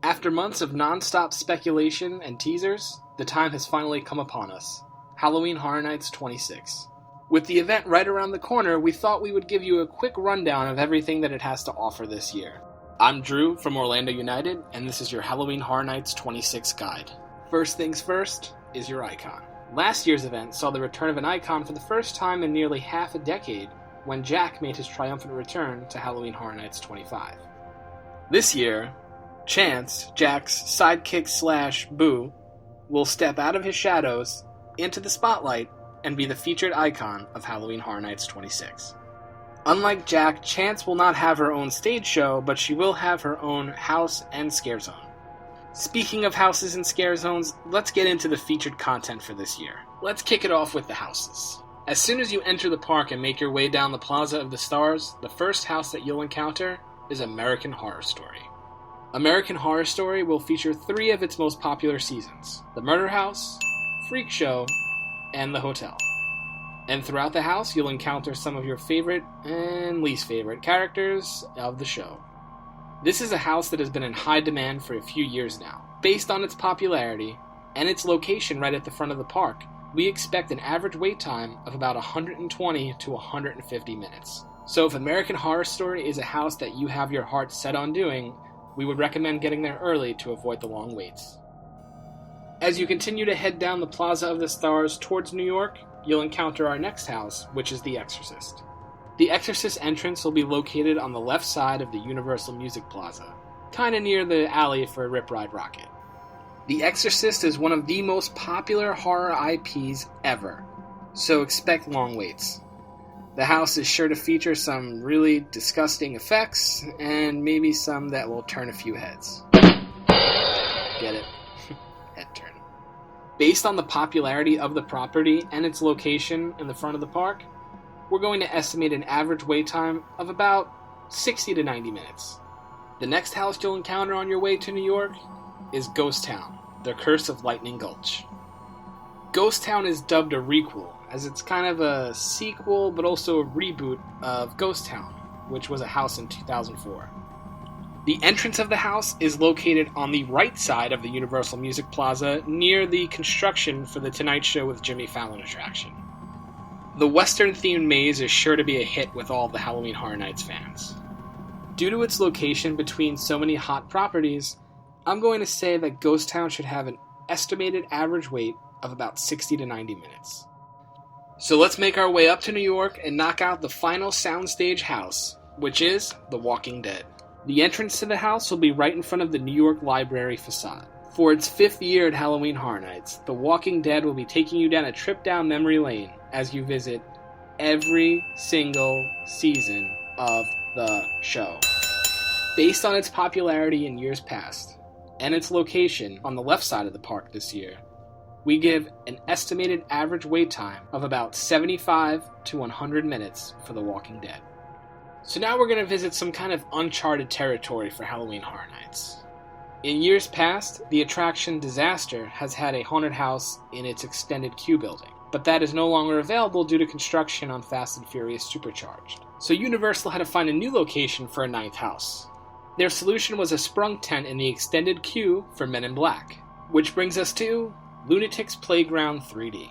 After months of non-stop speculation and teasers, the time has finally come upon us. Halloween Horror Nights 26. With the event right around the corner, we thought we would give you a quick rundown of everything that it has to offer this year. I'm Drew from Orlando United, and this is your Halloween Horror Nights 26 guide. First things first is your icon. Last year's event saw the return of an icon for the first time in nearly half a decade when Jack made his triumphant return to Halloween Horror Nights 25. This year, Chance, Jack's sidekick / boo, will step out of his shadows into the spotlight and be the featured icon of Halloween Horror Nights 26. Unlike Jack, Chance will not have her own stage show, but she will have her own house and scare zone. Speaking of houses and scare zones, let's get into the featured content for this year. Let's kick it off with the houses. As soon as you enter the park and make your way down the Plaza of the Stars, the first house that you'll encounter is American Horror Story. American Horror Story will feature 3 of its most popular seasons: the Murder House, Freak Show, and the Hotel. And throughout the house, you'll encounter some of your favorite and least favorite characters of the show. This is a house that has been in high demand for a few years now. Based on its popularity and its location right at the front of the park, we expect an average wait time of about 120 to 150 minutes. So if American Horror Story is a house that you have your heart set on doing, we would recommend getting there early to avoid the long waits. As you continue to head down the Plaza of the Stars towards New York, you'll encounter our next house, which is the Exorcist. The Exorcist entrance will be located on the left side of the Universal Music Plaza, kinda near the alley for Rip Ride Rockit. The Exorcist is one of the most popular horror IPs ever, so expect long waits. The house is sure to feature some really disgusting effects, and maybe some that will turn a few heads. Get it? Head turn. Based on the popularity of the property and its location in the front of the park, we're going to estimate an average wait time of about 60 to 90 minutes. The next house you'll encounter on your way to New York is Ghost Town, The Curse of Lightning Gulch. Ghost Town is dubbed a requel, as it's kind of a sequel but also a reboot of Ghost Town, which was a house in 2004. The entrance of the house is located on the right side of the Universal Music Plaza, near the construction for the Tonight Show with Jimmy Fallon attraction. The Western-themed maze is sure to be a hit with all of the Halloween Horror Nights fans. Due to its location between so many hot properties, I'm going to say that Ghost Town should have an estimated average wait of about 60 to 90 minutes. So let's make our way up to New York and knock out the final soundstage house, which is The Walking Dead. The entrance to the house will be right in front of the New York Library facade. For its 5th year at Halloween Horror Nights, The Walking Dead will be taking you down a trip down memory lane as you visit every single season of the show. Based on its popularity in years past, and its location on the left side of the park this year, we give an estimated average wait time of about 75 to 100 minutes for The Walking Dead. So now we're going to visit some kind of uncharted territory for Halloween Horror Nights. In years past, the attraction Disaster has had a haunted house in its extended queue building, but that is no longer available due to construction on Fast and Furious Supercharged. So Universal had to find a new location for a 9th house. Their solution was a sprung tent in the extended queue for Men in Black, which brings us to LUNATICS Playground 3D.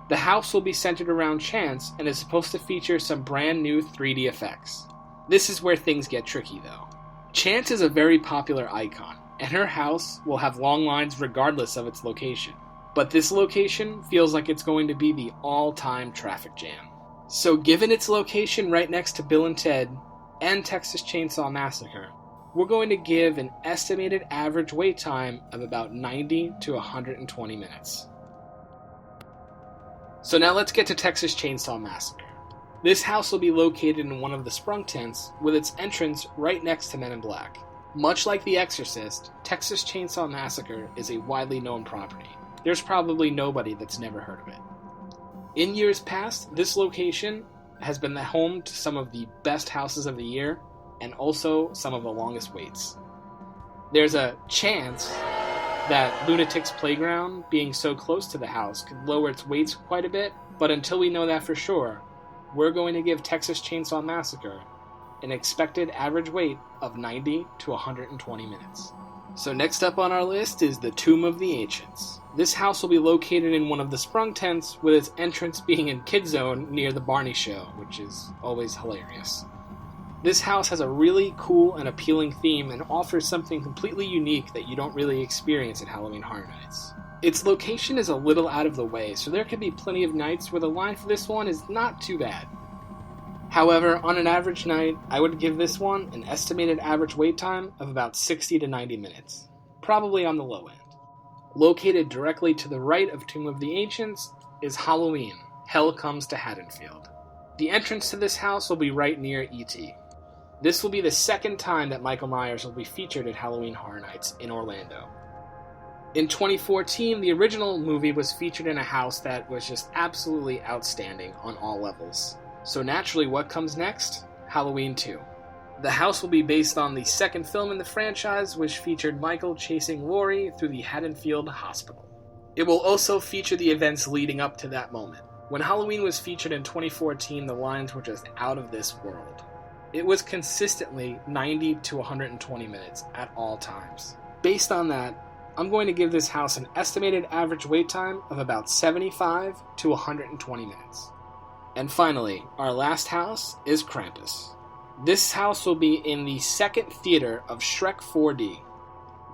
The house will be centered around Chance and is supposed to feature some brand new 3D effects. This is where things get tricky though. Chance is a very popular icon, and her house will have long lines regardless of its location. But this location feels like it's going to be the all-time traffic jam. So given its location right next to Bill and Ted and Texas Chainsaw Massacre, we're going to give an estimated average wait time of about 90 to 120 minutes. So now let's get to Texas Chainsaw Massacre. This house will be located in one of the sprung tents, with its entrance right next to Men in Black. Much like The Exorcist, Texas Chainsaw Massacre is a widely known property. There's probably nobody that's never heard of it. In years past, this location has been the home to some of the best houses of the year, and also some of the longest waits. There's a chance that LUNATICS Playground, being so close to the house, could lower its waits quite a bit, but until we know that for sure, we're going to give Texas Chainsaw Massacre an expected average wait of 90 to 120 minutes. So next up on our list is the Tomb of the Ancients. This house will be located in one of the sprung tents, with its entrance being in Kid Zone near the Barney Show, which is always hilarious. This house has a really cool and appealing theme and offers something completely unique that you don't really experience at Halloween Horror Nights. Its location is a little out of the way, so there can be plenty of nights where the line for this one is not too bad. However, on an average night, I would give this one an estimated average wait time of about 60 to 90 minutes, probably on the low end. Located directly to the right of Tomb of the Ancients is Halloween, Hell Comes to Haddonfield. The entrance to this house will be right near E.T. This will be the second time that Michael Myers will be featured at Halloween Horror Nights in Orlando. In 2014, the original movie was featured in a house that was just absolutely outstanding on all levels. So naturally, what comes next? Halloween 2. The house will be based on the second film in the franchise, which featured Michael chasing Laurie through the Haddonfield Hospital. It will also feature the events leading up to that moment. When Halloween was featured in 2014, the lines were just out of this world. It was consistently 90 to 120 minutes at all times. Based on that, I'm going to give this house an estimated average wait time of about 75 to 120 minutes. And finally, our last house is Krampus. This house will be in the second theater of Shrek 4D.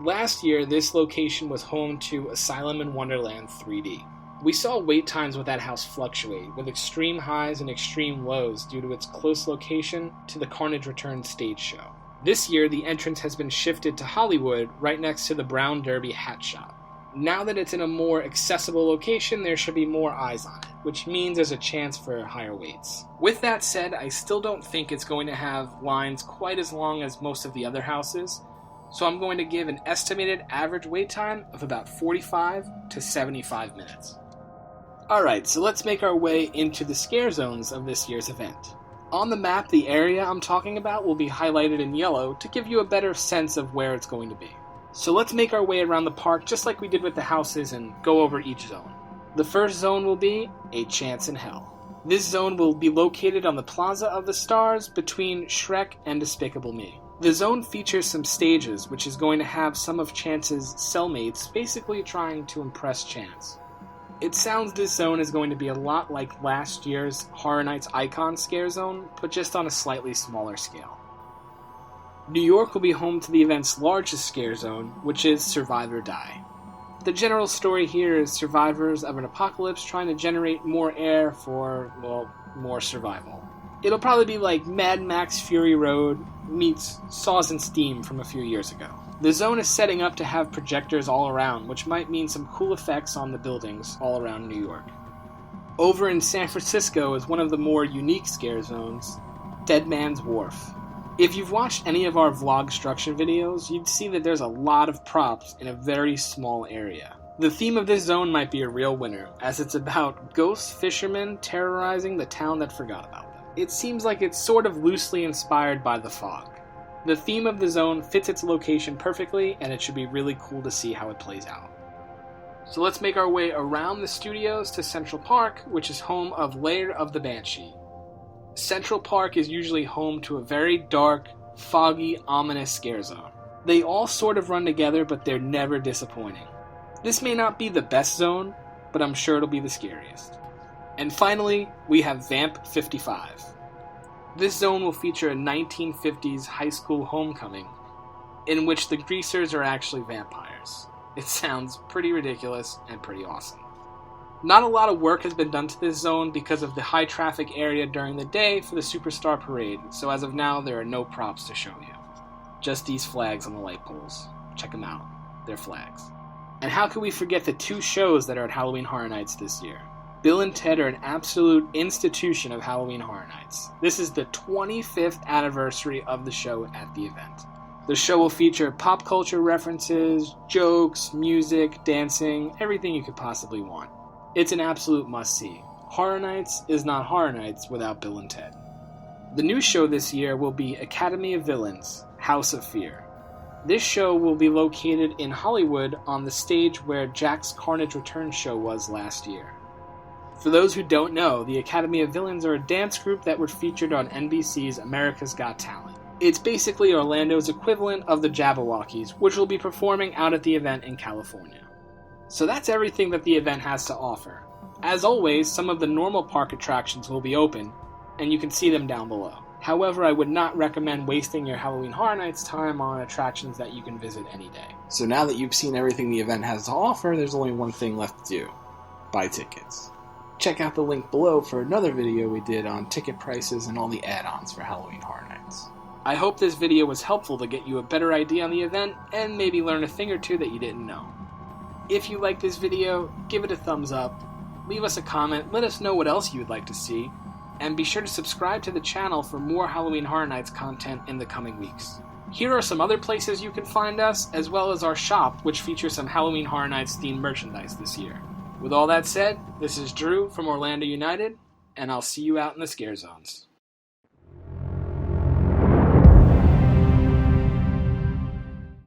Last year, this location was home to Asylum in Wonderland 3D. We saw wait times with that house fluctuate, with extreme highs and extreme lows due to its close location to the Carnage Returns stage show. This year, the entrance has been shifted to Hollywood, right next to the Brown Derby hat shop. Now that it's in a more accessible location, there should be more eyes on it, which means there's a chance for higher waits. With that said, I still don't think it's going to have lines quite as long as most of the other houses, so I'm going to give an estimated average wait time of about 45 to 75 minutes. Alright, so let's make our way into the scare zones of this year's event. On the map, the area I'm talking about will be highlighted in yellow to give you a better sense of where it's going to be. So let's make our way around the park just like we did with the houses and go over each zone. The first zone will be A Chance in Hell. This zone will be located on the Plaza of the Stars between Shrek and Despicable Me. The zone features some stages, which is going to have some of Chance's cellmates basically trying to impress Chance. It sounds this zone is going to be a lot like last year's Horror Nights Icon Scare Zone, but just on a slightly smaller scale. New York will be home to the event's largest scare zone, which is Survive or Die. The general story here is survivors of an apocalypse trying to generate more air for, well, more survival. It'll probably be like Mad Max Fury Road meets Saws and Steam from a few years ago. The zone is setting up to have projectors all around, which might mean some cool effects on the buildings all around New York. Over in San Francisco is one of the more unique scare zones, Dead Man's Wharf. If you've watched any of our vlogstruction videos, you'd see that there's a lot of props in a very small area. The theme of this zone might be a real winner, as it's about ghost fishermen terrorizing the town that forgot about them. It seems like it's sort of loosely inspired by The Fog. The theme of the zone fits its location perfectly, and it should be really cool to see how it plays out. So let's make our way around the studios to Central Park, which is home of Lair of the Banshee. Central Park is usually home to a very dark, foggy, ominous scare zone. They all sort of run together, but they're never disappointing. This may not be the best zone, but I'm sure it'll be the scariest. And finally, we have Vamp 55. This zone will feature a 1950s high school homecoming, in which the greasers are actually vampires. It sounds pretty ridiculous and pretty awesome. Not a lot of work has been done to this zone because of the high traffic area during the day for the Superstar Parade, so as of now there are no props to show you. Just these flags on the light poles. Check them out. They're flags. And how could we forget the two shows that are at Halloween Horror Nights this year? Bill and Ted are an absolute institution of Halloween Horror Nights. This is the 25th anniversary of the show at the event. The show will feature pop culture references, jokes, music, dancing, everything you could possibly want. It's an absolute must-see. Horror Nights is not Horror Nights without Bill and Ted. The new show this year will be Academy of Villains, House of Fear. This show will be located in Hollywood on the stage where Jack's Carnage Returns show was last year. For those who don't know, the Academy of Villains are a dance group that were featured on NBC's America's Got Talent. It's basically Orlando's equivalent of the Jabberwockies, which will be performing out at the event in California. So that's everything that the event has to offer. As always, some of the normal park attractions will be open, and you can see them down below. However, I would not recommend wasting your Halloween Horror Nights time on attractions that you can visit any day. So now that you've seen everything the event has to offer, there's only one thing left to do. Buy tickets. Check out the link below for another video we did on ticket prices and all the add-ons for Halloween Horror Nights. I hope this video was helpful to get you a better idea on the event, and maybe learn a thing or two that you didn't know. If you like this video, give it a thumbs up, leave us a comment, let us know what else you would like to see, and be sure to subscribe to the channel for more Halloween Horror Nights content in the coming weeks. Here are some other places you can find us, as well as our shop, which features some Halloween Horror Nights themed merchandise this year. With all that said, this is Drew from Orlando United, and I'll see you out in the scare zones.